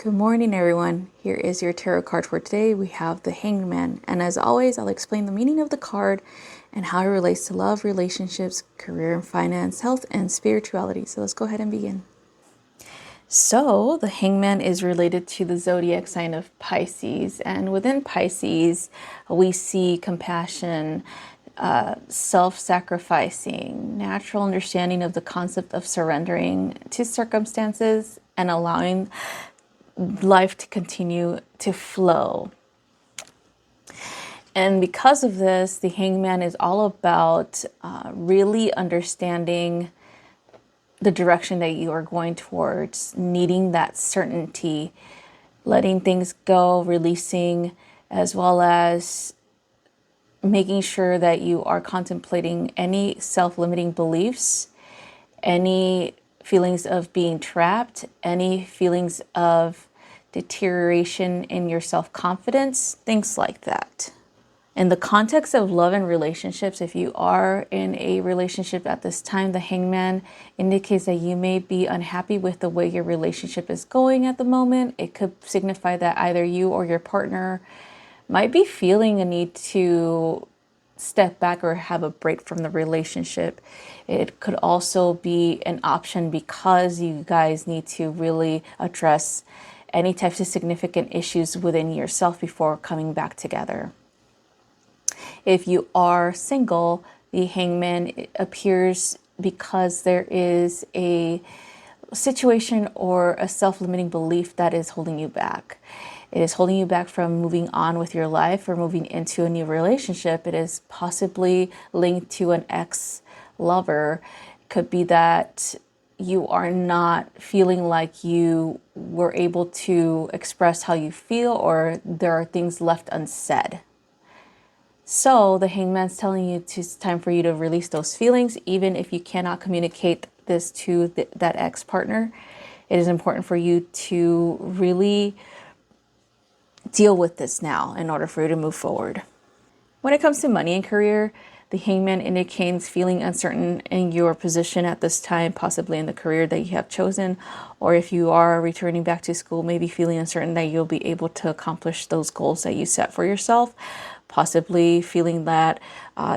Good morning, everyone. Here is your tarot card for today. We have the Hanged Man, and as always, I'll explain the meaning of the card and how it relates to love, relationships, career and finance, health, and spirituality. So let's go ahead and begin. So the Hanged Man is related to the zodiac sign of Pisces, and within Pisces, we see compassion, self-sacrificing, natural understanding of the concept of surrendering to circumstances and allowing life to continue to flow. And because of this, the Hanged Man is all about really understanding the direction that you are going towards, needing that certainty, letting things go, releasing, as well as making sure that you are contemplating any self-limiting beliefs, any feelings of being trapped, any feelings of deterioration in your self-confidence, things like that. In the context of love and relationships, if you are in a relationship at this time, the Hanged Man indicates that you may be unhappy with the way your relationship is going at the moment. It could signify that either you or your partner might be feeling a need to step back or have a break from the relationship. It could also be an option because you guys need to really address any types of significant issues within yourself before coming back together. If you are single, the Hanged Man appears because there is a situation or a self-limiting belief that is holding you back. It is holding you back from moving on with your life or moving into a new relationship. It is possibly linked to an ex-lover. It could be that you are not feeling like you were able to express how you feel, or there are things left unsaid. So the Hanged Man's telling you it's time for you to release those feelings, even if you cannot communicate this to that ex-partner. It is important for you to really deal with this now in order for you to move forward. When it comes to money and career, the Hanged Man indicates feeling uncertain in your position at this time, possibly in the career that you have chosen, or if you are returning back to school, maybe feeling uncertain that you'll be able to accomplish those goals that you set for yourself, possibly feeling that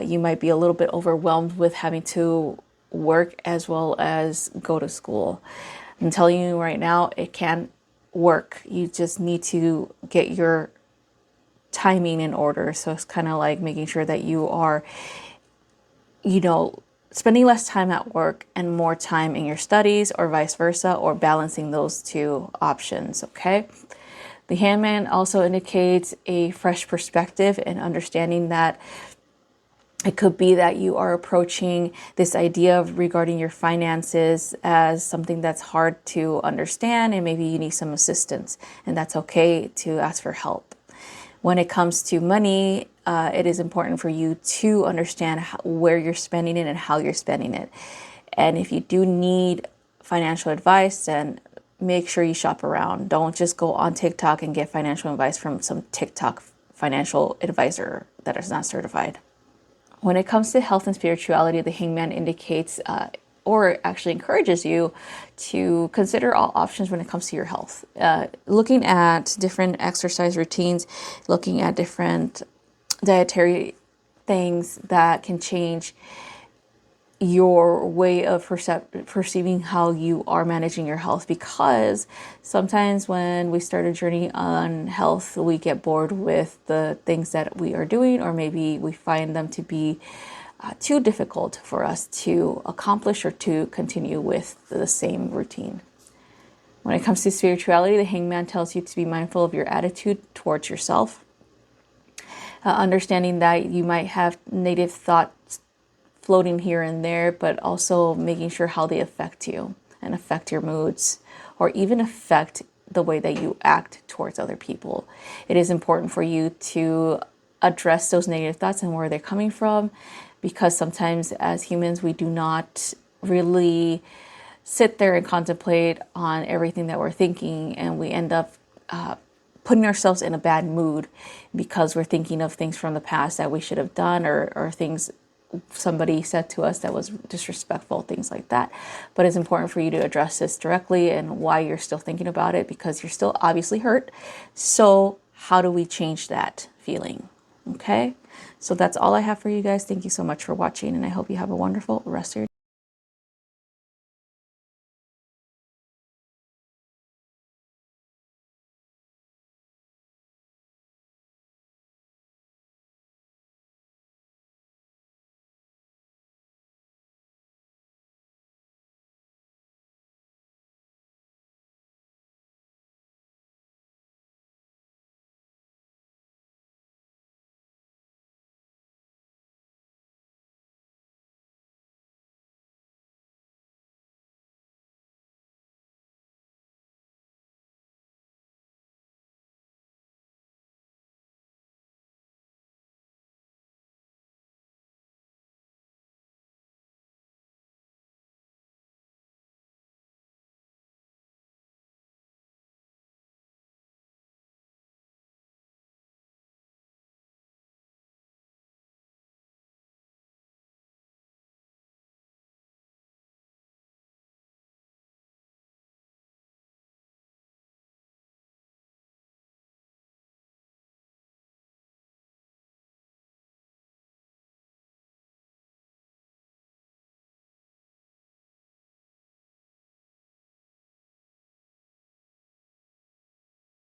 you might be a little bit overwhelmed with having to work as well as go to school. I'm telling you right now, it can work. You just need to get your timing in order. So it's kind of like making sure that you are, spending less time at work and more time in your studies, or vice versa, or balancing those two options. Okay. The Hanged Man also indicates a fresh perspective and understanding that it could be that you are approaching this idea of regarding your finances as something that's hard to understand, and maybe you need some assistance, and that's okay to ask for help. When it comes to money, it is important for you to understand where you're spending it and how you're spending it. And if you do need financial advice, then make sure you shop around. Don't just go on TikTok and get financial advice from some TikTok financial advisor that is not certified. When it comes to health and spirituality, the Hanged Man indicates or actually encourages you to consider all options when it comes to your health. Looking at different exercise routines, looking at different dietary things that can change your way of perceiving how you are managing your health, because sometimes when we start a journey on health, we get bored with the things that we are doing, or maybe we find them to be too difficult for us to accomplish or to continue with the same routine. When it comes to spirituality, the Hanged Man tells you to be mindful of your attitude towards yourself, understanding that you might have negative thoughts floating here and there, but also making sure how they affect you and affect your moods, or even affect the way that you act towards other people. It is important for you to address those negative thoughts and where they're coming from, because sometimes as humans, we do not really sit there and contemplate on everything that we're thinking, and we end up putting ourselves in a bad mood because we're thinking of things from the past that we should have done, or things somebody said to us that was disrespectful, things like that. But it's important for you to address this directly and why you're still thinking about it, because you're still obviously hurt. So how do we change that feeling? Okay, so that's all I have for you guys. Thank you so much for watching, and I hope you have a wonderful rest of your day.